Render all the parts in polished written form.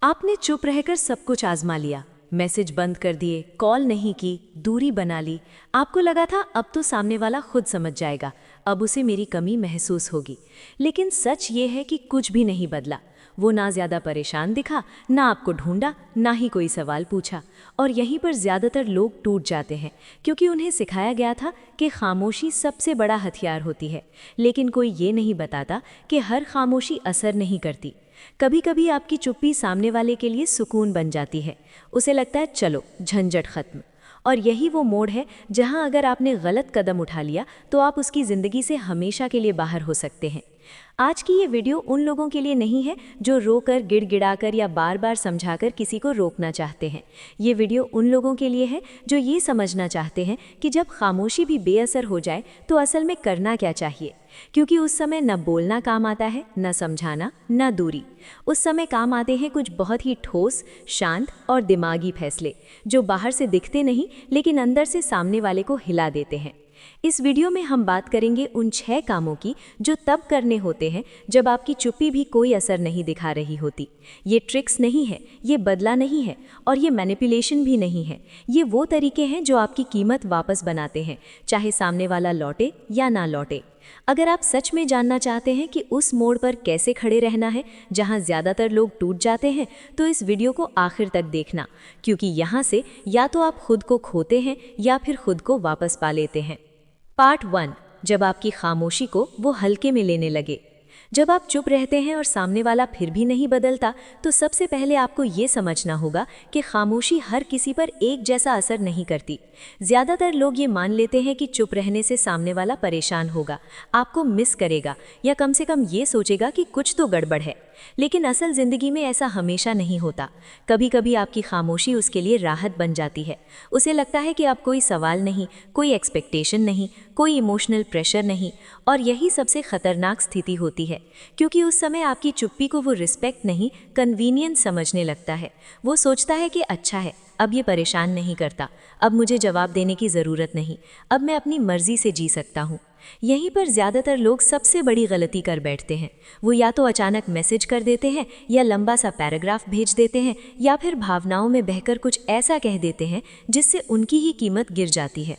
आपने चुप रहकर सब कुछ आजमा लिया, मैसेज बंद कर दिए, कॉल नहीं की, दूरी बना ली। आपको लगा था अब तो सामने वाला खुद समझ जाएगा, अब उसे मेरी कमी महसूस होगी। लेकिन सच ये है कि कुछ भी नहीं बदला। वो ना ज़्यादा परेशान दिखा, ना आपको ढूंढा, ना ही कोई सवाल पूछा। और यहीं पर ज़्यादातर लोग टूट जाते हैं, क्योंकि उन्हें सिखाया गया था कि खामोशी सबसे बड़ा हथियार होती है। लेकिन कोई ये नहीं बताता कि हर खामोशी असर नहीं करती। कभी कभी आपकी चुप्पी सामने वाले के लिए सुकून बन जाती है। उसे लगता है चलो झंझट खत्म। और यही वो मोड़ है जहां अगर आपने गलत कदम उठा लिया तो आप उसकी ज़िंदगी से हमेशा के लिए बाहर हो सकते हैं। आज की ये वीडियो उन लोगों के लिए नहीं है जो रोकर, गिड़गिड़ाकर या बार बार समझाकर किसी को रोकना चाहते हैं। ये वीडियो उन लोगों के लिए है जो ये समझना चाहते हैं कि जब खामोशी भी बेअसर हो जाए तो असल में करना क्या चाहिए। क्योंकि उस समय न बोलना काम आता है, न समझाना, न दूरी। उस समय काम आते हैं कुछ बहुत ही ठोस, शांत और दिमागी फैसले, जो बाहर से दिखते नहीं लेकिन अंदर से सामने वाले को हिला देते हैं। इस वीडियो में हम बात करेंगे उन 6 कामों की जो तब करने होते हैं जब आपकी चुप्पी भी कोई असर नहीं दिखा रही होती। ये ट्रिक्स नहीं है, ये बदला नहीं है और ये मैनिपुलेशन भी नहीं है। ये वो तरीके हैं जो आपकी कीमत वापस बनाते हैं, चाहे सामने वाला लौटे या ना लौटे। अगर आप सच में जानना चाहते हैं कि उस मोड़ पर कैसे खड़े रहना है जहां ज़्यादातर लोग टूट जाते हैं, तो इस वीडियो को आखिर तक देखना, क्योंकि यहाँ से या तो आप खुद को खोते हैं या फिर खुद को वापस पा लेते हैं। पार्ट 1, जब आपकी खामोशी को वो हल्के में लेने लगे। जब आप चुप रहते हैं और सामने वाला फिर भी नहीं बदलता, तो सबसे पहले आपको ये समझना होगा कि खामोशी हर किसी पर एक जैसा असर नहीं करती। ज़्यादातर लोग ये मान लेते हैं कि चुप रहने से सामने वाला परेशान होगा, आपको मिस करेगा या कम से कम ये सोचेगा कि कुछ तो गड़बड़ है। लेकिन असल ज़िंदगी में ऐसा हमेशा नहीं होता। कभी कभी आपकी खामोशी उसके लिए राहत बन जाती है। उसे लगता है कि अब कोई सवाल नहीं, कोई एक्सपेक्टेशन नहीं, कोई इमोशनल प्रेशर नहीं। और यही सबसे ख़तरनाक स्थिति होती है, क्योंकि उस समय आपकी चुप्पी को वो रिस्पेक्ट नहीं, कन्वीनियंस समझने लगता है। वो सोचता है कि अच्छा है, अब ये परेशान नहीं करता, अब मुझे जवाब देने की ज़रूरत नहीं, अब मैं अपनी मर्ज़ी से जी सकता हूँ। यहीं पर ज़्यादातर लोग सबसे बड़ी गलती कर बैठते हैं। वो या तो अचानक मैसेज कर देते हैं, या लंबा सा पैराग्राफ भेज देते हैं, या फिर भावनाओं में बहकर कुछ ऐसा कह देते हैं जिससे उनकी ही कीमत गिर जाती है।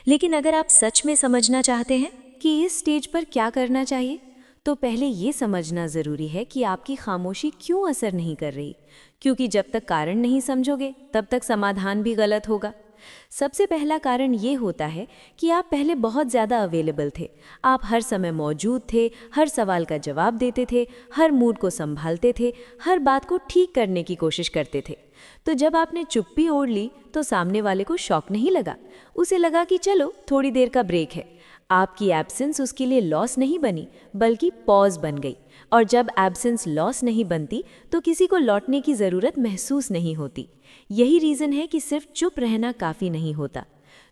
लेकिन अगर आप सच में समझना चाहते हैं कि इस स्टेज पर क्या करना चाहिए, तो पहले ये समझना ज़रूरी है कि आपकी खामोशी क्यों असर नहीं कर रही। क्योंकि जब तक कारण नहीं समझोगे तब तक समाधान भी गलत होगा। सबसे पहला कारण ये होता है कि आप पहले बहुत ज़्यादा अवेलेबल थे। आप हर समय मौजूद थे, हर सवाल का जवाब देते थे, हर मूड को संभालते थे, हर बात को ठीक करने की कोशिश करते थे। तो जब आपने चुप्पी ओढ़ ली तो सामने वाले को शॉक नहीं लगा। उसे लगा कि चलो थोड़ी देर का ब्रेक है। आपकी एब्सेंस उसके लिए लॉस नहीं बनी, बल्कि पॉज बन गई। और जब एब्सेंस लॉस नहीं बनती तो किसी को लौटने की ज़रूरत महसूस नहीं होती। यही रीज़न है कि सिर्फ चुप रहना काफ़ी नहीं होता।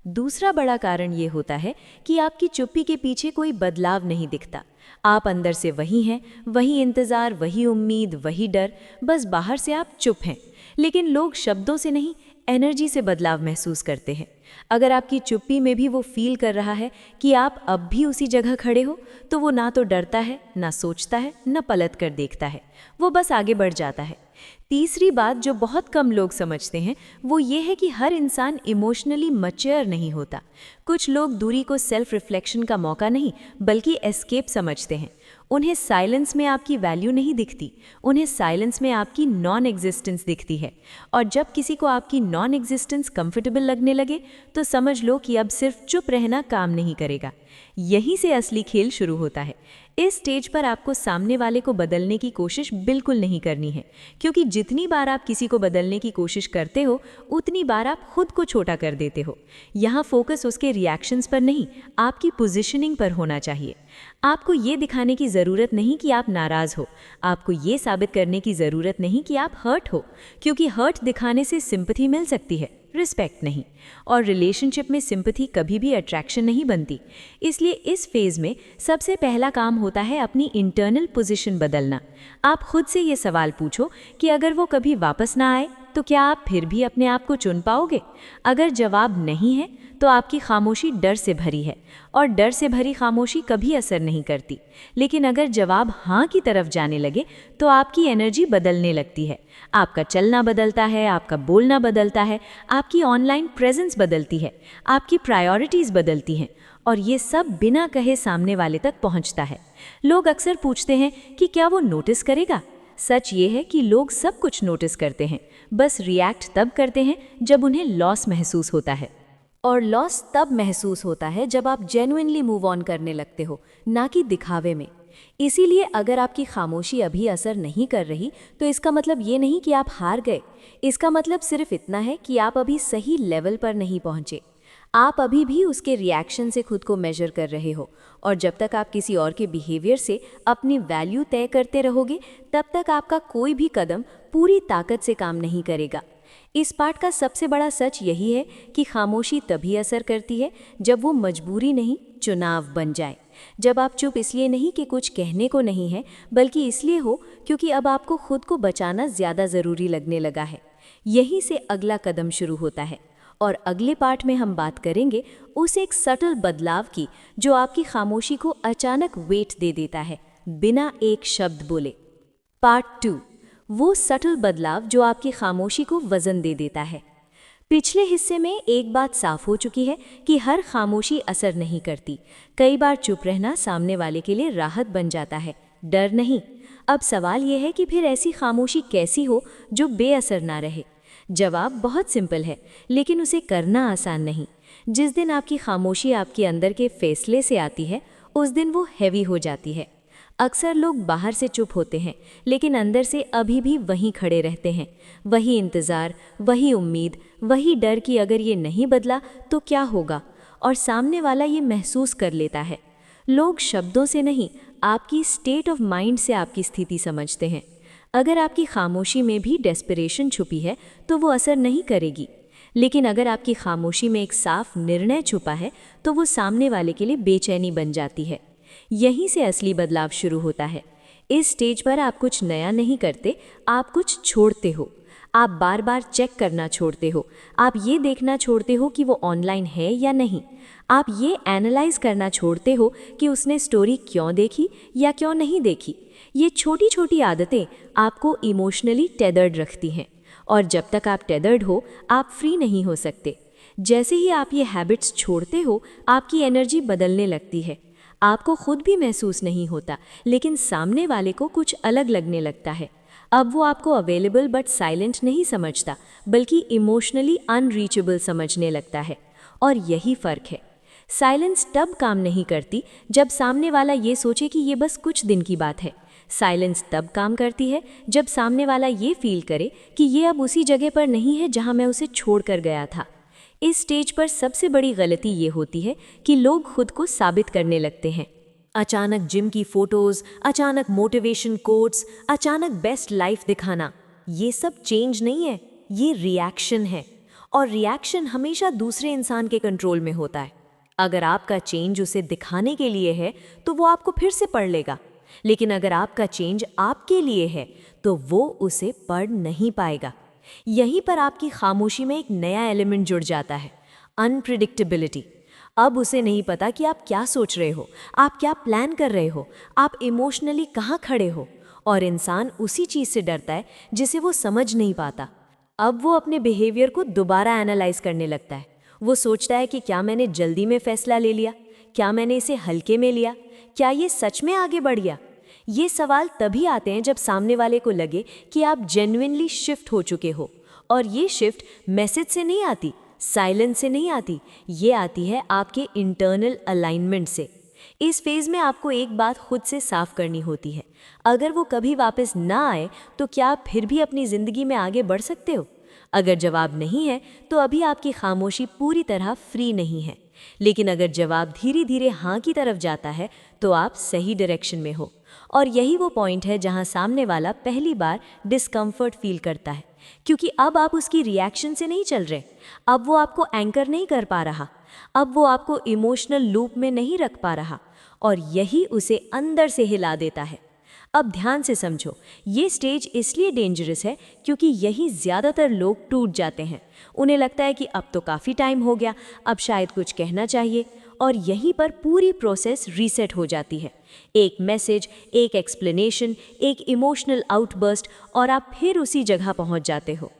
दूसरा बड़ा कारण ये होता है कि आपकी चुप्पी के पीछे कोई बदलाव नहीं दिखता। आप अंदर से वही हैं, वही इंतज़ार, वही उम्मीद, वही डर, बस बाहर से आप चुप हैं। लेकिन लोग शब्दों से नहीं, एनर्जी से बदलाव महसूस करते हैं। अगर आपकी चुप्पी में भी वो फील कर रहा है कि आप अब भी उसी जगह खड़े हो, तो वो ना तो डरता है, ना सोचता है, ना पलट कर देखता है, वो बस आगे बढ़ जाता है। तीसरी बात जो बहुत कम लोग समझते हैं वो ये है कि हर इंसान इमोशनली मैच्योर नहीं होता। कुछ लोग दूरी को सेल्फ रिफ्लेक्शन का मौका नहीं बल्कि एस्केप समझते हैं। उन्हें साइलेंस में आपकी वैल्यू नहीं दिखती, उन्हें साइलेंस में आपकी नॉन एग्जिस्टेंस दिखती है। और जब किसी को आपकी नॉन एग्जिस्टेंस कंफर्टेबल लगने लगे तो समझ लो कि अब सिर्फ चुप रहना काम नहीं करेगा। यहीं से असली खेल शुरू होता है। इस स्टेज पर आपको सामने वाले को बदलने की कोशिश बिल्कुल नहीं करनी है, क्योंकि जितनी बार आप किसी को बदलने की कोशिश करते हो उतनी बार आप खुद को छोटा कर देते हो। यहाँ फोकस उसके रिएक्शंस पर नहीं, आपकी पोजीशनिंग पर होना चाहिए। आपको ये दिखाने की ज़रूरत नहीं कि आप नाराज़ हो, आपको ये साबित करने की ज़रूरत नहीं कि आप हर्ट हो, क्योंकि हर्ट दिखाने से सिंपैथी मिल सकती है, रिस्पेक्ट नहीं। और रिलेशनशिप में सिंपैथी कभी भी अट्रैक्शन नहीं बनती। इसलिए इस फेज़ में सबसे पहला काम होता है अपनी इंटरनल पोजीशन बदलना। आप खुद से ये सवाल पूछो कि अगर वो कभी वापस ना आए तो क्या आप फिर भी अपने आप को चुन पाओगे? अगर जवाब नहीं है तो आपकी खामोशी डर से भरी है, और डर से भरी खामोशी कभी असर नहीं करती। लेकिन अगर जवाब हाँ की तरफ जाने लगे तो आपकी एनर्जी बदलने लगती है। आपका चलना बदलता है, आपका बोलना बदलता है, आपकी ऑनलाइन प्रेजेंस बदलती है, आपकी प्रायोरिटीज़ बदलती हैं, और ये सब बिना कहे सामने वाले तक पहुंचता है। लोग अक्सर पूछते हैं कि क्या वो नोटिस करेगा? सच ये है कि लोग सब कुछ नोटिस करते हैं, बस रिएक्ट तब करते हैं जब उन्हें लॉस महसूस होता है। और लॉस तब महसूस होता है जब आप जेन्युइनली मूव ऑन करने लगते हो, ना कि दिखावे में। इसीलिए अगर आपकी खामोशी अभी असर नहीं कर रही तो इसका मतलब ये नहीं कि आप हार गए। इसका मतलब सिर्फ इतना है कि आप अभी सही लेवल पर नहीं पहुंचे। आप अभी भी उसके रिएक्शन से खुद को मेजर कर रहे हो, और जब तक आप किसी और के बिहेवियर से अपनी वैल्यू तय करते रहोगे तब तक आपका कोई भी कदम पूरी ताकत से काम नहीं करेगा। इस पाठ का सबसे बड़ा सच यही है कि खामोशी तभी असर करती है जब वो मजबूरी नहीं, चुनाव बन जाए। जब आप चुप इसलिए नहीं कि कुछ कहने को नहीं है, बल्कि इसलिए हो क्योंकि अब आपको खुद को बचाना ज़्यादा ज़रूरी लगने लगा है। यहीं से अगला कदम शुरू होता है, और अगले पाठ में हम बात करेंगे उस एक सटल बदलाव की जो आपकी खामोशी को अचानक वेट दे देता है, बिना एक शब्द बोले। पार्ट 2, वो सटल बदलाव जो आपकी खामोशी को वजन दे देता है। पिछले हिस्से में एक बात साफ हो चुकी है कि हर खामोशी असर नहीं करती। कई बार चुप रहना सामने वाले के लिए राहत बन जाता है, डर नहीं। अब सवाल यह है कि फिर ऐसी खामोशी कैसी हो जो बेअसर ना रहे। जवाब बहुत सिंपल है, लेकिन उसे करना आसान नहीं। जिस दिन आपकी खामोशी आपके अंदर के फैसले से आती है, उस दिन वो हैवी हो जाती है। अक्सर लोग बाहर से चुप होते हैं, लेकिन अंदर से अभी भी वहीं खड़े रहते हैं। वही इंतज़ार, वही उम्मीद, वही डर कि अगर ये नहीं बदला तो क्या होगा, और सामने वाला ये महसूस कर लेता है। लोग शब्दों से नहीं, आपकी स्टेट ऑफ माइंड से आपकी स्थिति समझते हैं। अगर आपकी खामोशी में भी डेस्परेशन छुपी है तो वो असर नहीं करेगी, लेकिन अगर आपकी खामोशी में एक साफ निर्णय छुपा है तो वो सामने वाले के लिए बेचैनी बन जाती है। यहीं से असली बदलाव शुरू होता है। इस स्टेज पर आप कुछ नया नहीं करते, आप कुछ छोड़ते हो। आप बार बार चेक करना छोड़ते हो। आप ये देखना छोड़ते हो कि वो ऑनलाइन है या नहीं। आप ये एनालाइज करना छोड़ते हो कि उसने स्टोरी क्यों देखी या क्यों नहीं देखी। ये छोटी छोटी आदतें आपको इमोशनली टेदर्ड रखती हैं, और जब तक आप टेदर्ड हो आप फ्री नहीं हो सकते। जैसे ही आप ये हैबिट्स छोड़ते हो, आपकी एनर्जी बदलने लगती है। आपको खुद भी महसूस नहीं होता, लेकिन सामने वाले को कुछ अलग लगने लगता है। अब वो आपको अवेलेबल बट साइलेंट नहीं समझता, बल्कि इमोशनली अनरीचेबल समझने लगता है। और यही फ़र्क है। साइलेंस तब काम नहीं करती जब सामने वाला ये सोचे कि ये बस कुछ दिन की बात है। साइलेंस तब काम करती है जब सामने वाला ये फील करे कि ये अब उसी जगह पर नहीं है जहाँ मैं उसे छोड़ कर गया था। इस स्टेज पर सबसे बड़ी गलती ये होती है कि लोग खुद को साबित करने लगते हैं। अचानक जिम की फोटोज़, अचानक मोटिवेशन कोट्स, अचानक बेस्ट लाइफ दिखाना, ये सब चेंज नहीं है, ये रिएक्शन है। और रिएक्शन हमेशा दूसरे इंसान के कंट्रोल में होता है। अगर आपका चेंज उसे दिखाने के लिए है तो वो आपको फिर से पढ़ लेगा, लेकिन अगर आपका चेंज आपके लिए है तो वो उसे पढ़ नहीं पाएगा। यहीं पर आपकी खामोशी में एक नया एलिमेंट जुड़ जाता है, अनप्रिडिक्टेबिलिटी। अब उसे नहीं पता कि आप क्या सोच रहे हो, आप क्या प्लान कर रहे हो, आप इमोशनली कहाँ खड़े हो, और इंसान उसी चीज़ से डरता है जिसे वो समझ नहीं पाता। अब वो अपने बिहेवियर को दोबारा एनालाइज करने लगता है। वो सोचता है कि क्या मैंने जल्दी में फैसला ले लिया, क्या मैंने इसे हल्के में लिया, क्या ये सच में आगे बढ़ गया। ये सवाल तभी आते हैं जब सामने वाले को लगे कि आप जेन्युइनली शिफ्ट हो चुके हो, और ये शिफ्ट मैसेज से नहीं आती, साइलेंस से नहीं आती, ये आती है आपके इंटरनल अलाइनमेंट से। इस फेज में आपको एक बात खुद से साफ करनी होती है, अगर वो कभी वापस ना आए तो क्या आप फिर भी अपनी ज़िंदगी में आगे बढ़ सकते हो? अगर जवाब नहीं है तो अभी आपकी खामोशी पूरी तरह फ्री नहीं है, लेकिन अगर जवाब धीरे धीरे हाँ की तरफ जाता है तो आप सही डायरेक्शन में हो। और यही वो पॉइंट है जहाँ सामने वाला पहली बार डिस्कम्फर्ट फील करता है, क्योंकि अब आप उसकी रिएक्शन से नहीं चल रहे। अब वो आपको एंकर नहीं कर पा रहा, अब वो आपको इमोशनल लूप में नहीं रख पा रहा, और यही उसे अंदर से हिला देता है। अब ध्यान से समझो, ये स्टेज इसलिए डेंजरस है क्योंकि यही ज़्यादातर लोग टूट जाते हैं। उन्हें लगता है कि अब तो काफ़ी टाइम हो गया, अब शायद कुछ कहना चाहिए, और यहीं पर पूरी प्रोसेस रीसेट हो जाती है। एक मैसेज, एक एक्सप्लेनेशन, एक इमोशनल आउटबर्स्ट और आप फिर उसी जगह पहुंच जाते हो।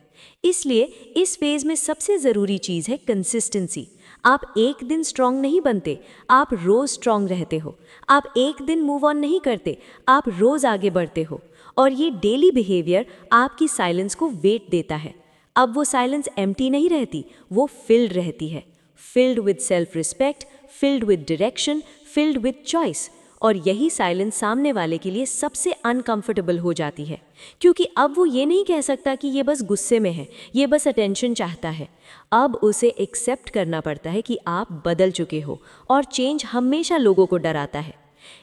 इसलिए इस फेज़ में सबसे ज़रूरी चीज़ है कंसिस्टेंसी। आप एक दिन स्ट्रांग नहीं बनते, आप रोज़ स्ट्रांग रहते हो। आप एक दिन मूव ऑन नहीं करते, आप रोज़ आगे बढ़ते हो। और ये डेली बिहेवियर आपकी साइलेंस को वेट देता है। अब वो साइलेंस एम्प्टी नहीं रहती, वो फिल्ड रहती है। Filled with self respect, filled with direction, filled with choice. और यही साइलेंस सामने वाले के लिए सबसे अनकंफर्टेबल हो जाती है, क्योंकि अब वो ये नहीं कह सकता कि ये बस गुस्से में है, ये बस अटेंशन चाहता है। अब उसे एक्सेप्ट करना पड़ता है कि आप बदल चुके हो, और चेंज हमेशा लोगों को डराता है।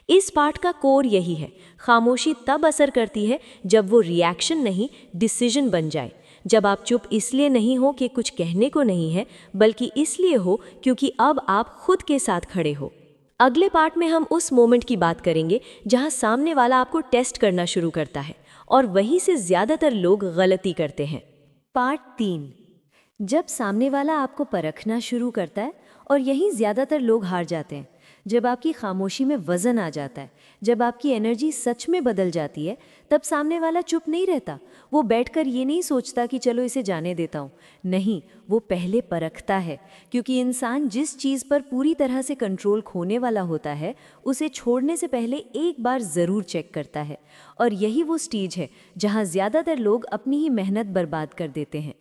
इस पार्ट का कोर यही है। खामोशी तब असर करती है जब वो रिएक्शन नहीं, डिसीजन बन जाए। जब आप चुप इसलिए नहीं हो कि कुछ कहने को नहीं है, बल्कि इसलिए हो क्योंकि अब आप खुद के साथ खड़े हो। अगले पार्ट में हम उस मोमेंट की बात करेंगे जहां सामने वाला आपको टेस्ट करना शुरू करता है, और वहीं से ज़्यादातर लोग गलती करते हैं। पार्ट 3, जब सामने वाला आपको परखना शुरू करता है, और यहीं ज़्यादातर लोग हार जाते हैं। जब आपकी खामोशी में वज़न आ जाता है, जब आपकी एनर्जी सच में बदल जाती है, तब सामने वाला चुप नहीं रहता। वो बैठकर ये नहीं सोचता कि चलो इसे जाने देता हूँ। नहीं, वो पहले परखता है, क्योंकि इंसान जिस चीज़ पर पूरी तरह से कंट्रोल खोने वाला होता है, उसे छोड़ने से पहले एक बार ज़रूर चेक करता है। और यही वो स्टेज है जहाँ ज़्यादातर लोग अपनी ही मेहनत बर्बाद कर देते हैं।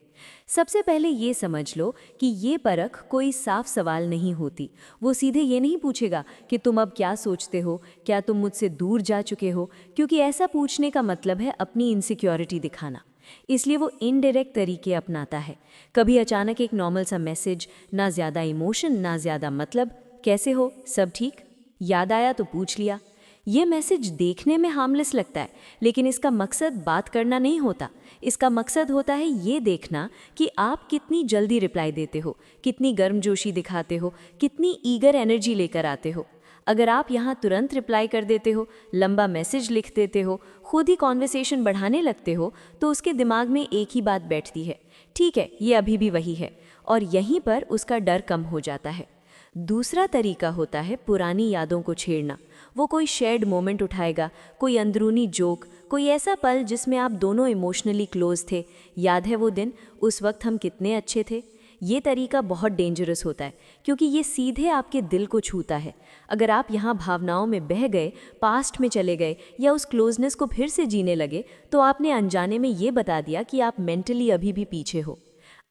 सबसे पहले ये समझ लो कि ये परख कोई साफ सवाल नहीं होती। वो सीधे ये नहीं पूछेगा कि तुम अब क्या सोचते हो, क्या तुम मुझसे दूर जा चुके हो, क्योंकि ऐसा पूछने का मतलब है अपनी इनसिक्योरिटी दिखाना। इसलिए वो इनडायरेक्ट तरीके अपनाता है। कभी अचानक एक नॉर्मल सा मैसेज, ना ज़्यादा इमोशन, ना ज़्यादा मतलब, कैसे हो, सब ठीक, याद आया तो पूछ लिया। ये मैसेज देखने में हार्मलेस लगता है, लेकिन इसका मकसद बात करना नहीं होता। इसका मकसद होता है ये देखना कि आप कितनी जल्दी रिप्लाई देते हो, कितनी गर्मजोशी दिखाते हो, कितनी ईगर एनर्जी लेकर आते हो। अगर आप यहाँ तुरंत रिप्लाई कर देते हो, लंबा मैसेज लिख देते हो, खुद ही कॉन्वर्सेशन बढ़ाने लगते हो, तो उसके दिमाग में एक ही बात बैठती है, ठीक है, ये अभी भी वही है, और यहीं पर उसका डर कम हो जाता है। दूसरा तरीका होता है पुरानी यादों को छेड़ना। वो कोई शेयर्ड मोमेंट उठाएगा, कोई अंदरूनी जोक, कोई ऐसा पल जिसमें आप दोनों इमोशनली क्लोज थे। याद है वो दिन, उस वक्त हम कितने अच्छे थे। ये तरीका बहुत डेंजरस होता है, क्योंकि ये सीधे आपके दिल को छूता है। अगर आप यहाँ भावनाओं में बह गए, पास्ट में चले गए, या उस क्लोजनेस को फिर से जीने लगे, तो आपने अनजाने में ये बता दिया कि आप मेंटली अभी भी पीछे हो।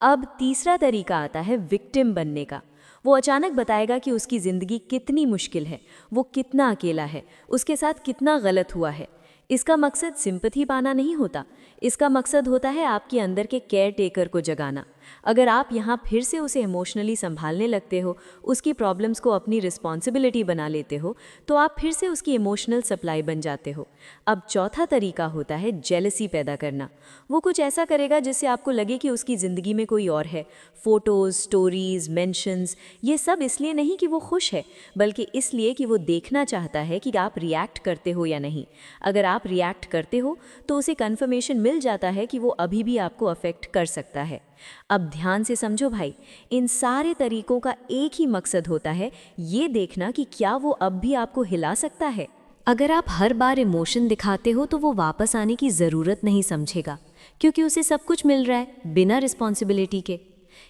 अब तीसरा तरीका आता है विक्टिम बनने का। वो अचानक बताएगा कि उसकी ज़िंदगी कितनी मुश्किल है, वो कितना अकेला है, उसके साथ कितना गलत हुआ है। इसका मकसद सिंपैथी पाना नहीं होता, इसका मकसद होता है आपके अंदर के केयर टेकर को जगाना। अगर आप यहाँ फिर से उसे इमोशनली संभालने लगते हो, उसकी प्रॉब्लम्स को अपनी रिस्पॉन्सिबिलिटी बना लेते हो, तो आप फिर से उसकी इमोशनल सप्लाई बन जाते हो। अब चौथा तरीका होता है जेलसी पैदा करना। वो कुछ ऐसा करेगा जिससे आपको लगे कि उसकी ज़िंदगी में कोई और है। फ़ोटोज़, स्टोरीज़, मेंशंस, ये सब इसलिए नहीं कि वो खुश है, बल्कि इसलिए कि वो देखना चाहता है कि आप रिएक्ट करते हो या नहीं। अगर आप रिएक्ट करते हो तो उसे कन्फर्मेशन मिल जाता है कि वो अभी भी आपको अफेक्ट कर सकता है। अब ध्यान से समझो भाई, इन सारे तरीकों का एक ही मकसद होता है, ये देखना कि क्या वो अब भी आपको हिला सकता है। अगर आप हर बार इमोशन दिखाते हो तो वो वापस आने की ज़रूरत नहीं समझेगा, क्योंकि उसे सब कुछ मिल रहा है बिना रिस्पॉन्सिबिलिटी के।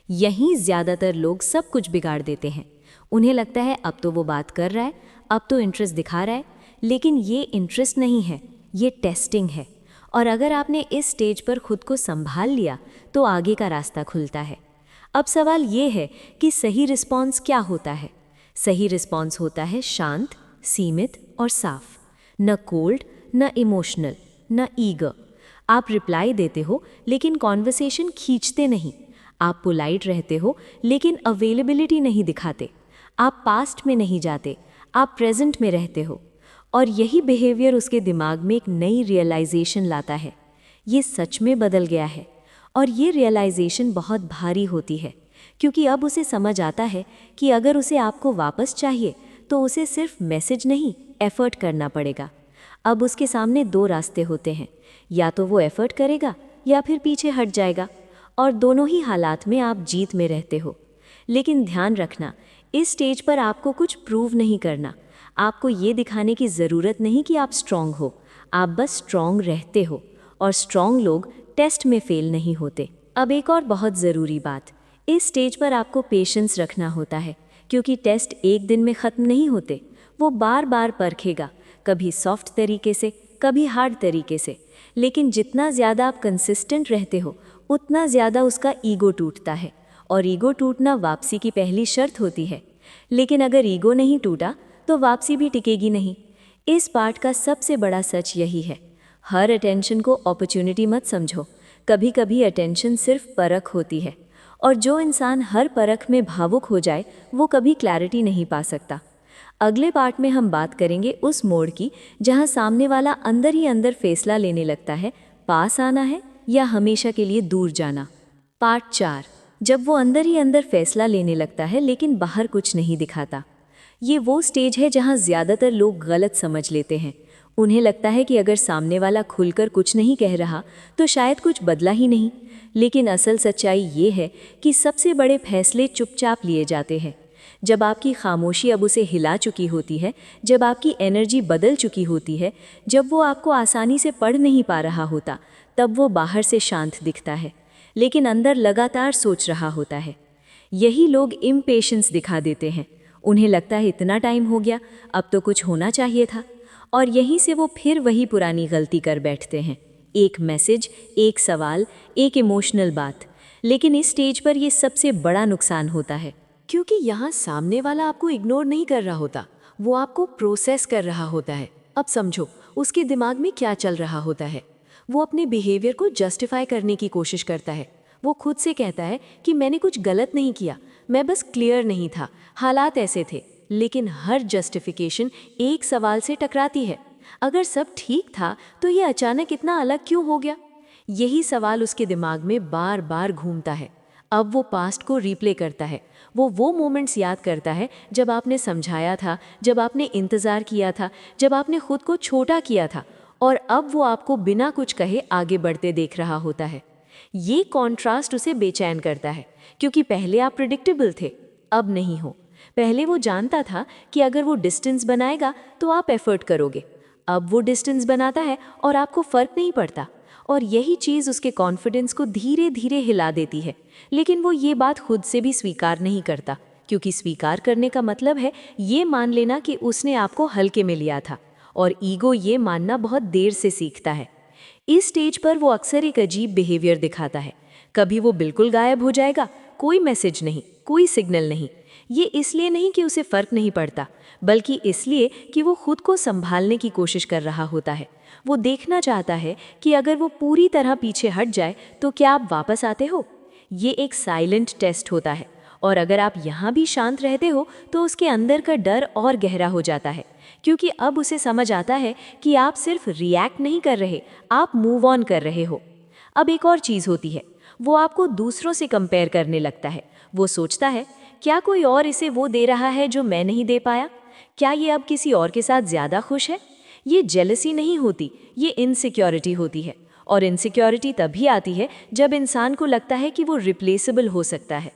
यहीं ज़्यादातर लोग सब कुछ बिगाड़ देते हैं। उन्हें लगता है अब तो वो बात कर रहा है, अब तो इंटरेस्ट दिखा रहा है, लेकिन ये इंटरेस्ट नहीं है, ये टेस्टिंग है। और अगर आपने इस स्टेज पर खुद को संभाल लिया तो आगे का रास्ता खुलता है। अब सवाल ये है कि सही रिस्पॉन्स क्या होता है। सही रिस्पॉन्स होता है शांत, सीमित और साफ। न कोल्ड, न इमोशनल, न ईगर। आप रिप्लाई देते हो लेकिन कॉन्वर्सेशन खींचते नहीं। आप पोलाइट रहते हो लेकिन अवेलेबिलिटी नहीं दिखाते। आप पास्ट में नहीं जाते, आप प्रेजेंट में रहते हो। और यही बिहेवियर उसके दिमाग में एक नई रियलाइजेशन लाता है, ये सच में बदल गया है। और ये रियलाइजेशन बहुत भारी होती है, क्योंकि अब उसे समझ आता है कि अगर उसे आपको वापस चाहिए तो उसे सिर्फ मैसेज नहीं, एफर्ट करना पड़ेगा। अब उसके सामने दो रास्ते होते हैं, या तो वो एफर्ट करेगा या फिर पीछे हट जाएगा, और दोनों ही हालात में आप जीत में रहते हो। लेकिन ध्यान रखना, इस स्टेज पर आपको कुछ प्रूव नहीं करना। आपको ये दिखाने की ज़रूरत नहीं कि आप स्ट्रांग हो, आप बस स्ट्रांग रहते हो, और स्ट्रांग लोग टेस्ट में फेल नहीं होते। अब एक और बहुत ज़रूरी बात, इस स्टेज पर आपको पेशेंस रखना होता है, क्योंकि टेस्ट एक दिन में ख़त्म नहीं होते। वो बार बार परखेगा, कभी सॉफ्ट तरीके से, कभी हार्ड तरीके से। लेकिन जितना ज़्यादा आप कंसिस्टेंट रहते हो, उतना ज़्यादा उसका ईगो टूटता है, और ईगो टूटना वापसी की पहली शर्त होती है। लेकिन अगर ईगो नहीं टूटा तो वापसी भी टिकेगी नहीं। इस पार्ट का सबसे बड़ा सच यही है, हर अटेंशन को अपॉर्चुनिटी मत समझो। कभी कभी अटेंशन सिर्फ परख होती है, और जो इंसान हर परख में भावुक हो जाए वो कभी क्लैरिटी नहीं पा सकता। अगले पार्ट में हम बात करेंगे उस मोड़ की जहां सामने वाला अंदर ही अंदर फैसला लेने लगता है, पास आना है या हमेशा के लिए दूर जाना। पार्ट 4, जब वो अंदर ही अंदर फैसला लेने लगता है लेकिन बाहर कुछ नहीं दिखाता। ये वो स्टेज है जहां ज़्यादातर लोग गलत समझ लेते हैं। उन्हें लगता है कि अगर सामने वाला खुलकर कुछ नहीं कह रहा तो शायद कुछ बदला ही नहीं। लेकिन असल सच्चाई ये है कि सबसे बड़े फैसले चुपचाप लिए जाते हैं। जब आपकी खामोशी अब उसे हिला चुकी होती है, जब आपकी एनर्जी बदल चुकी होती है, जब वो आपको आसानी से पढ़ नहीं पा रहा होता, तब वो बाहर से शांत दिखता है, लेकिन अंदर लगातार सोच रहा होता है। यही लोग इम्पेशेंस दिखा देते हैं। उन्हें लगता है इतना टाइम हो गया, अब तो कुछ होना चाहिए था, और यहीं से वो फिर वही पुरानी गलती कर बैठते हैं। एक मैसेज, एक सवाल, एक इमोशनल बात। लेकिन इस स्टेज पर ये सबसे बड़ा नुकसान होता है, क्योंकि यहाँ सामने वाला आपको इग्नोर नहीं कर रहा होता, वो आपको प्रोसेस कर रहा होता है। अब समझो उसके दिमाग में क्या चल रहा होता है। वो अपने बिहेवियर को जस्टिफाई करने की कोशिश करता है। वो खुद से कहता है कि मैंने कुछ गलत नहीं किया, मैं बस क्लियर नहीं था, हालात ऐसे थे। लेकिन हर जस्टिफिकेशन एक सवाल से टकराती है, अगर सब ठीक था तो ये अचानक इतना अलग क्यों हो गया? यही सवाल उसके दिमाग में बार बार घूमता है। अब वो पास्ट को रीप्ले करता है। वो मोमेंट्स याद करता है जब आपने समझाया था, जब आपने इंतज़ार किया था, जब आपने खुद को छोटा किया था, और अब वो आपको बिना कुछ कहे आगे बढ़ते देख रहा होता है। ये कॉन्ट्रास्ट उसे बेचैन करता है, क्योंकि पहले आप प्रिडिक्टेबल थे, अब नहीं हो। पहले वो जानता था कि अगर वो डिस्टेंस बनाएगा तो आप एफर्ट करोगे, अब वो डिस्टेंस बनाता है और आपको फ़र्क नहीं पड़ता। और यही चीज़ उसके कॉन्फिडेंस को धीरे धीरे हिला देती है। लेकिन वो ये बात खुद से भी स्वीकार नहीं करता, क्योंकि स्वीकार करने का मतलब है ये मान लेना कि उसने आपको हल्के में लिया था, और ईगो ये मानना बहुत देर से सीखता है। इस स्टेज पर वो अक्सर एक अजीब बिहेवियर दिखाता है। कभी वो बिल्कुल गायब हो जाएगा, कोई मैसेज नहीं, कोई सिग्नल नहीं। ये इसलिए नहीं कि उसे फ़र्क नहीं पड़ता, बल्कि इसलिए कि वो खुद को संभालने की कोशिश कर रहा होता है। वो देखना चाहता है कि अगर वो पूरी तरह पीछे हट जाए तो क्या आप वापस आते हो। ये एक साइलेंट टेस्ट होता है, और अगर आप यहाँ भी शांत रहते हो तो उसके अंदर का डर और गहरा हो जाता है, क्योंकि अब उसे समझ आता है कि आप सिर्फ रिएक्ट नहीं कर रहे, आप मूव ऑन कर रहे हो। अब एक और चीज़ होती है, वो आपको दूसरों से कंपेयर करने लगता है। वो सोचता है, क्या कोई और इसे वो दे रहा है जो मैं नहीं दे पाया? क्या ये अब किसी और के साथ ज़्यादा खुश है? ये जेलसी नहीं होती, ये इनसिक्योरिटी होती है। और इनसिक्योरिटी तभी आती है जब इंसान को लगता है कि वो रिप्लेसेबल हो सकता है।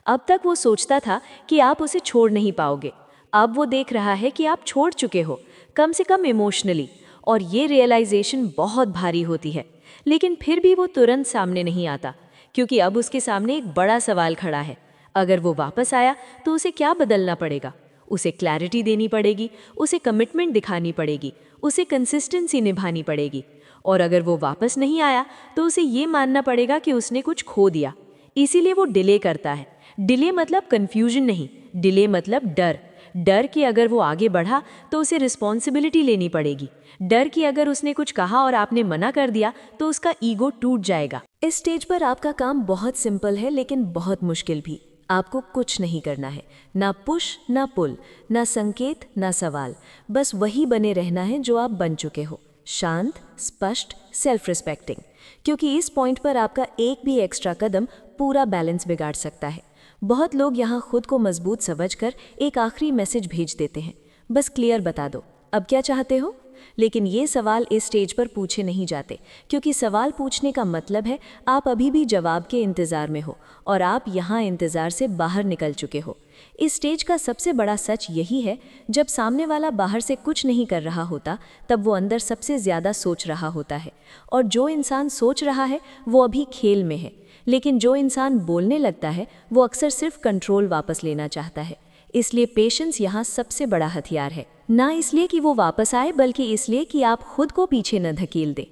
अब तक वो सोचता था कि आप उसे छोड़ नहीं पाओगे, अब वो देख रहा है कि आप छोड़ चुके हो, कम से कम इमोशनली। और ये रियलाइजेशन बहुत भारी होती है। लेकिन फिर भी वो तुरंत सामने नहीं आता, क्योंकि अब उसके सामने एक बड़ा सवाल खड़ा है। अगर वो वापस आया तो उसे क्या बदलना पड़ेगा? उसे क्लैरिटी देनी पड़ेगी, उसे कमिटमेंट दिखानी पड़ेगी, उसे कंसिस्टेंसी निभानी पड़ेगी। और अगर वो वापस नहीं आया तो उसे ये मानना पड़ेगा कि उसने कुछ खो दिया। इसीलिए वो डिले करता है। डिले मतलब कन्फ्यूजन नहीं, डिले मतलब डर। डर कि अगर वो आगे बढ़ा तो उसे रिस्पॉन्सिबिलिटी लेनी पड़ेगी। डर कि अगर उसने कुछ कहा और आपने मना कर दिया तो उसका ईगो टूट जाएगा। इस स्टेज पर आपका काम बहुत सिंपल है, लेकिन बहुत मुश्किल भी। आपको कुछ नहीं करना है, ना पुश ना पुल, ना संकेत ना सवाल, बस वही बने रहना है जो आप बन चुके हो, शांत, स्पष्ट, सेल्फ रिस्पेक्टिंग। क्योंकि इस पॉइंट पर आपका एक भी एक्स्ट्रा कदम पूरा बैलेंस बिगाड़ सकता है। बहुत लोग यहाँ खुद को मजबूत समझकर एक आखिरी मैसेज भेज देते हैं, बस क्लियर बता दो अब क्या चाहते हो। लेकिन ये सवाल इस स्टेज पर पूछे नहीं जाते, क्योंकि सवाल पूछने का मतलब है आप अभी भी जवाब के इंतज़ार में हो और आप यहाँ इंतज़ार से बाहर निकल चुके हो। इस स्टेज का सबसे बड़ा सच यही है, जब सामने वाला बाहर से कुछ नहीं कर रहा होता तब वो अंदर सबसे ज़्यादा सोच रहा होता है। और जो इंसान सोच रहा है वो अभी खेल में है, लेकिन जो इंसान बोलने लगता है वो अक्सर सिर्फ कंट्रोल वापस लेना चाहता है। इसलिए पेशेंस यहाँ सबसे बड़ा हथियार है, ना इसलिए कि वो वापस आए, बल्कि इसलिए कि आप खुद को पीछे न धकेल दें।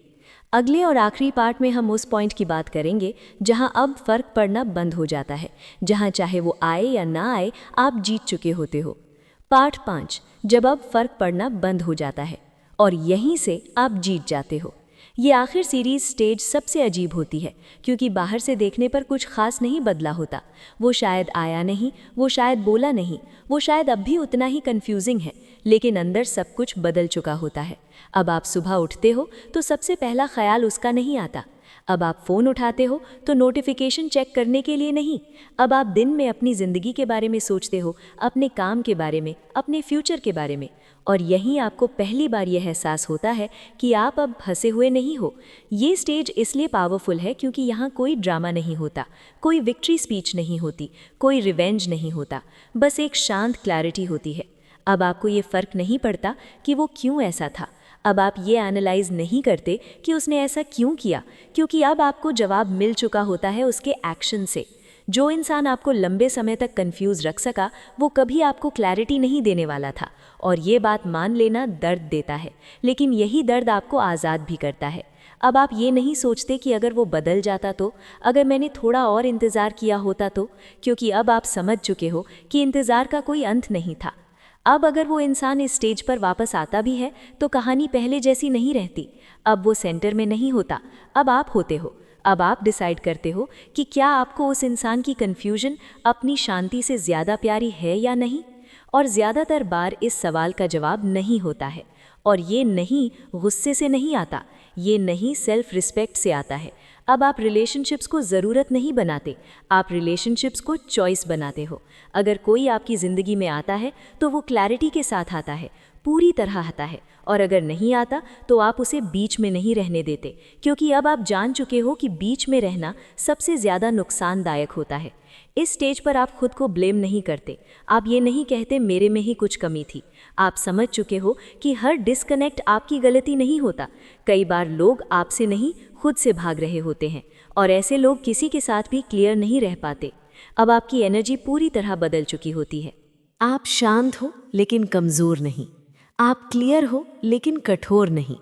अगले और आखिरी पार्ट में हम उस पॉइंट की बात करेंगे जहां अब फर्क पड़ना बंद हो जाता है, जहां चाहे वो आए या ना आए आप जीत चुके होते हो। पार्ट 5, जब अब फर्क पड़ना बंद हो जाता है और यहीं से आप जीत जाते हो। ये आखिर सीरीज स्टेज सबसे अजीब होती है, क्योंकि बाहर से देखने पर कुछ खास नहीं बदला होता। वो शायद आया नहीं, वो शायद बोला नहीं, वो शायद अब भी उतना ही कंफ्यूजिंग है, लेकिन अंदर सब कुछ बदल चुका होता है। अब आप सुबह उठते हो तो सबसे पहला ख्याल उसका नहीं आता। अब आप फ़ोन उठाते हो तो नोटिफिकेशन चेक करने के लिए नहीं। अब आप दिन में अपनी ज़िंदगी के बारे में सोचते हो, अपने काम के बारे में, अपने फ्यूचर के बारे में। और यहीं आपको पहली बार यह एहसास होता है कि आप अब फंसे हुए नहीं हो। ये स्टेज इसलिए पावरफुल है क्योंकि यहाँ कोई ड्रामा नहीं होता, कोई विक्ट्री स्पीच नहीं होती, कोई रिवेंज नहीं होता, बस एक शांत क्लैरिटी होती है। अब आपको ये फ़र्क नहीं पड़ता कि वो क्यों ऐसा था। अब आप ये एनालाइज नहीं करते कि उसने ऐसा क्यों किया, क्योंकि अब आपको जवाब मिल चुका होता है उसके एक्शन से। जो इंसान आपको लंबे समय तक कंफ्यूज रख सका, वो कभी आपको क्लैरिटी नहीं देने वाला था। और ये बात मान लेना दर्द देता है, लेकिन यही दर्द आपको आज़ाद भी करता है। अब आप ये नहीं सोचते कि अगर वो बदल जाता तो, अगर मैंने थोड़ा और इंतज़ार किया होता तो, क्योंकि अब आप समझ चुके हो कि इंतज़ार का कोई अंत नहीं था। अब अगर वो इंसान इस स्टेज पर वापस आता भी है तो कहानी पहले जैसी नहीं रहती। अब वो सेंटर में नहीं होता, अब आप होते हो। अब आप डिसाइड करते हो कि क्या आपको उस इंसान की कन्फ्यूजन अपनी शांति से ज़्यादा प्यारी है या नहीं। और ज़्यादातर बार इस सवाल का जवाब नहीं होता है। और ये नहीं गुस्से से नहीं आता, ये नहीं सेल्फ रिस्पेक्ट से आता है। अब आप रिलेशनशिप्स को ज़रूरत नहीं बनाते, आप रिलेशनशिप्स को चॉइस बनाते हो। अगर कोई आपकी ज़िंदगी में आता है तो वो क्लैरिटी के साथ आता है, पूरी तरह आता है। और अगर नहीं आता तो आप उसे बीच में नहीं रहने देते, क्योंकि अब आप जान चुके हो कि बीच में रहना सबसे ज़्यादा नुकसानदायक होता है। इस स्टेज पर आप खुद को ब्लेम नहीं करते, आप ये नहीं कहते मेरे में ही कुछ कमी थी। आप समझ चुके हो कि हर डिस्कनेक्ट आपकी गलती नहीं होता। कई बार लोग आपसे नहीं खुद से भाग रहे होते हैं, और ऐसे लोग किसी के साथ भी क्लियर नहीं रह पाते। अब आपकी एनर्जी पूरी तरह बदल चुकी होती है। आप शांत हो लेकिन कमज़ोर नहीं, आप क्लियर हो लेकिन कठोर नहीं,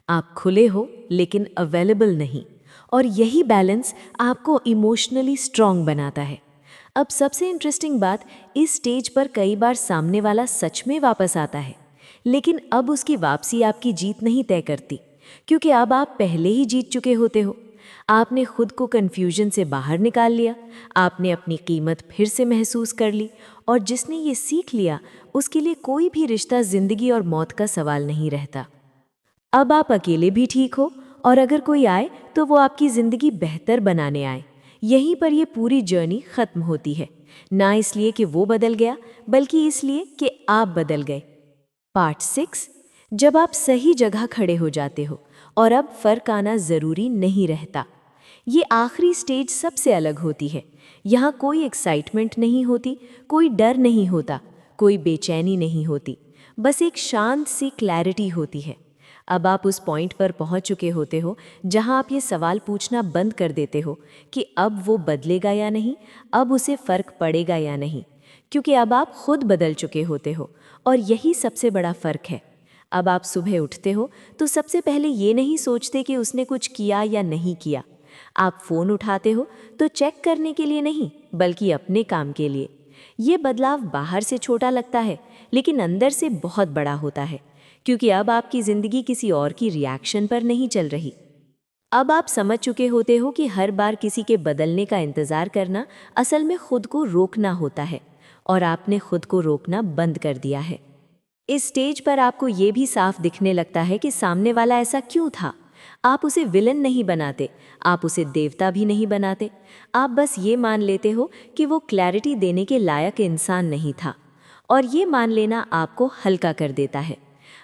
आप खुले हो लेकिन अवेलेबल नहीं। और यही बैलेंस आपको इमोशनली स्ट्रॉन्ग बनाता है। अब सबसे इंटरेस्टिंग बात, इस स्टेज पर कई बार सामने वाला सच में वापस आता है, लेकिन अब उसकी वापसी आपकी जीत नहीं तय करती, क्योंकि अब आप पहले ही जीत चुके होते हो। आपने खुद को कन्फ्यूजन से बाहर निकाल लिया, आपने अपनी कीमत फिर से महसूस कर ली, और जिसने ये सीख लिया उसके लिए कोई भी रिश्ता जिंदगी और मौत का सवाल नहीं रहता। अब आप अकेले भी ठीक हो, और अगर कोई आए तो वो आपकी ज़िंदगी बेहतर बनाने आए। यहीं पर ये पूरी जर्नी ख़त्म होती है, ना इसलिए कि वो बदल गया, बल्कि इसलिए कि आप बदल गए। पार्ट 6, जब आप सही जगह खड़े हो जाते हो और अब फ़र्क आना ज़रूरी नहीं रहता। ये आखिरी स्टेज सबसे अलग होती है। यहाँ कोई एक्साइटमेंट नहीं होती, कोई डर नहीं होता, कोई बेचैनी नहीं होती, बस एक शांत सी क्लैरिटी होती है। अब आप उस पॉइंट पर पहुँच चुके होते हो जहाँ आप ये सवाल पूछना बंद कर देते हो कि अब वो बदलेगा या नहीं, अब उसे फ़र्क पड़ेगा या नहीं, क्योंकि अब आप खुद बदल चुके होते हो। और यही सबसे बड़ा फ़र्क है। अब आप सुबह उठते हो तो सबसे पहले ये नहीं सोचते कि उसने कुछ किया या नहीं किया। आप फ़ोन उठाते हो तो चेक करने के लिए नहीं, बल्कि अपने काम के लिए। ये बदलाव बाहर से छोटा लगता है, लेकिन अंदर से बहुत बड़ा होता है, क्योंकि अब आपकी ज़िंदगी किसी और की रिएक्शन पर नहीं चल रही। अब आप समझ चुके होते हो कि हर बार किसी के बदलने का इंतज़ार करना असल में खुद को रोकना होता है, और आपने खुद को रोकना बंद कर दिया है। इस स्टेज पर आपको ये भी साफ दिखने लगता है कि सामने वाला ऐसा क्यों था। आप उसे विलन नहीं बनाते, आप उसे देवता भी नहीं बनाते। आप बस ये मान लेते हो कि वो क्लैरिटी देने के लायक इंसान नहीं था, और ये मान लेना आपको हल्का कर देता है।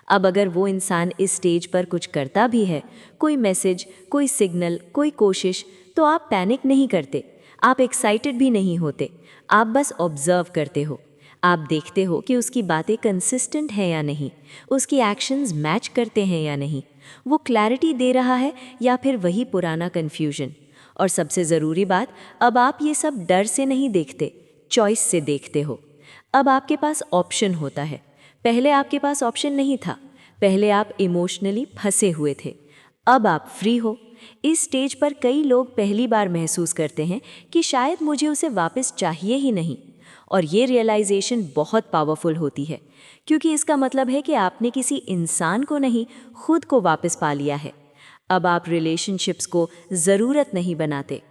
अब अगर वो इंसान इस स्टेज पर कुछ करता भी है, कोई मैसेज, कोई सिग्नल, कोई कोशिश, तो आप पैनिक नहीं करते, आप एक्साइटेड भी नहीं होते, आप बस ऑब्जर्व करते हो। आप देखते हो कि उसकी बातें कंसिस्टेंट हैं या नहीं, उसकी एक्शंस मैच करते हैं या नहीं, वो क्लैरिटी दे रहा है या फिर वही पुराना कन्फ्यूजन। और सबसे ज़रूरी बात, अब आप ये सब डर से नहीं देखते, चॉइस से देखते हो। अब आपके पास ऑप्शन होता है, पहले आपके पास ऑप्शन नहीं था, पहले आप इमोशनली फंसे हुए थे, अब आप फ्री हो। इस स्टेज पर कई लोग पहली बार महसूस करते हैं कि शायद मुझे उसे वापस चाहिए ही नहीं, और ये रियलाइजेशन बहुत पावरफुल होती है, क्योंकि इसका मतलब है कि आपने किसी इंसान को नहीं, खुद को वापस पा लिया है। अब आप रिलेशनशिप्स को ज़रूरत नहीं बनाते,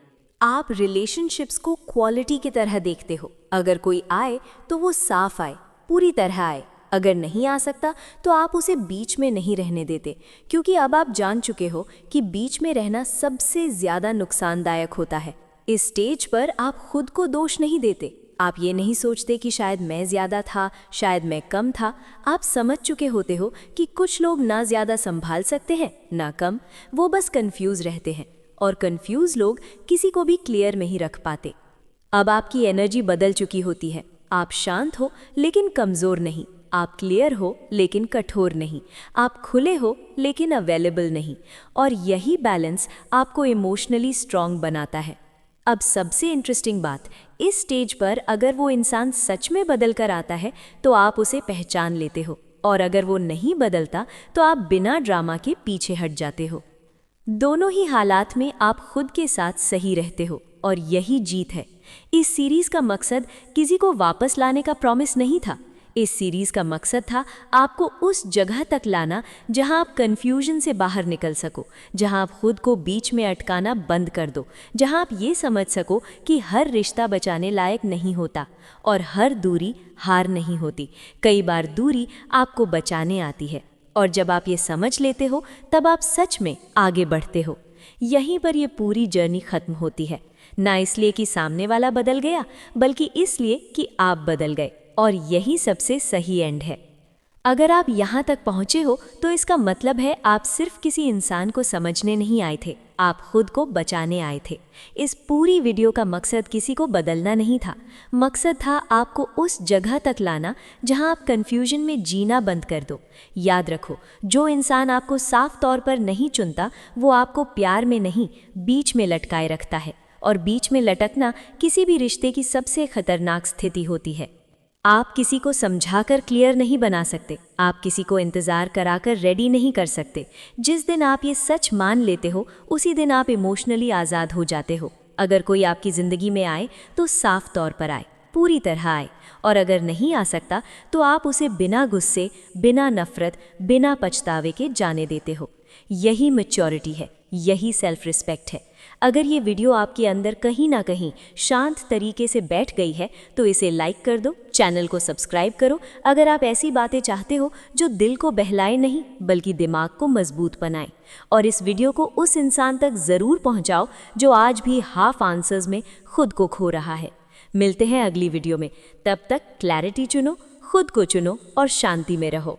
आप रिलेशनशिप्स को क्वालिटी की तरह देखते हो। अगर कोई आए तो वो साफ आए, पूरी तरह आए। अगर नहीं आ सकता तो आप उसे बीच में नहीं रहने देते, क्योंकि अब आप जान चुके हो कि बीच में रहना सबसे ज़्यादा नुकसानदायक होता है। इस स्टेज पर आप खुद को दोष नहीं देते, आप ये नहीं सोचते कि शायद मैं ज़्यादा था, शायद मैं कम था। आप समझ चुके होते हो कि कुछ लोग ना ज़्यादा संभाल सकते हैं ना कम, वो बस कंफ्यूज रहते हैं, और कंफ्यूज लोग किसी को भी क्लियर नहीं रख पाते। अब आपकी एनर्जी बदल चुकी होती है, आप शांत हो लेकिन कमज़ोर नहीं, आप क्लियर हो लेकिन कठोर नहीं, आप खुले हो लेकिन अवेलेबल नहीं, और यही बैलेंस आपको इमोशनली स्ट्रांग बनाता है। अब सबसे इंटरेस्टिंग बात, इस स्टेज पर अगर वो इंसान सच में बदल कर आता है तो आप उसे पहचान लेते हो, और अगर वो नहीं बदलता तो आप बिना ड्रामा के पीछे हट जाते हो। दोनों ही हालात में आप खुद के साथ सही रहते हो, और यही जीत है। इस सीरीज़ का मकसद किसी को वापस लाने का प्रॉमिस नहीं था। इस सीरीज़ का मकसद था आपको उस जगह तक लाना जहां आप कन्फ्यूजन से बाहर निकल सको, जहां आप खुद को बीच में अटकाना बंद कर दो, जहां आप ये समझ सको कि हर रिश्ता बचाने लायक नहीं होता और हर दूरी हार नहीं होती। कई बार दूरी आपको बचाने आती है, और जब आप ये समझ लेते हो तब आप सच में आगे बढ़ते हो। यहीं पर ये पूरी जर्नी खत्म होती है, ना इसलिए कि सामने वाला बदल गया, बल्कि इसलिए कि आप बदल गए, और यही सबसे सही एंड है। अगर आप यहाँ तक पहुँचे हो तो इसका मतलब है आप सिर्फ किसी इंसान को समझने नहीं आए थे, आप खुद को बचाने आए थे। इस पूरी वीडियो का मकसद किसी को बदलना नहीं था, मकसद था आपको उस जगह तक लाना जहाँ आप कन्फ्यूजन में जीना बंद कर दो। याद रखो, जो इंसान आपको साफ तौर पर नहीं चुनता वो आपको प्यार में नहीं, बीच में लटकाए रखता है, और बीच में लटकना किसी भी रिश्ते की सबसे खतरनाक स्थिति होती है। आप किसी को समझाकर क्लियर नहीं बना सकते, आप किसी को इंतज़ार कराकर रेडी नहीं कर सकते। जिस दिन आप ये सच मान लेते हो उसी दिन आप इमोशनली आज़ाद हो जाते हो। अगर कोई आपकी ज़िंदगी में आए तो साफ तौर पर आए, पूरी तरह आए, और अगर नहीं आ सकता तो आप उसे बिना गुस्से, बिना नफ़रत, बिना पछतावे के जाने देते हो। यही मैच्योरिटी है, यही सेल्फ रिस्पेक्ट है। अगर ये वीडियो आपके अंदर कहीं ना कहीं शांत तरीके से बैठ गई है तो इसे लाइक कर दो, चैनल को सब्सक्राइब करो। अगर आप ऐसी बातें चाहते हो जो दिल को बहलाए नहीं बल्कि दिमाग को मजबूत बनाए, और इस वीडियो को उस इंसान तक ज़रूर पहुंचाओ जो आज भी हाफ आंसर्स में खुद को खो रहा है। मिलते हैं अगली वीडियो में, तब तक क्लैरिटी चुनो, खुद को चुनो और शांति में रहो।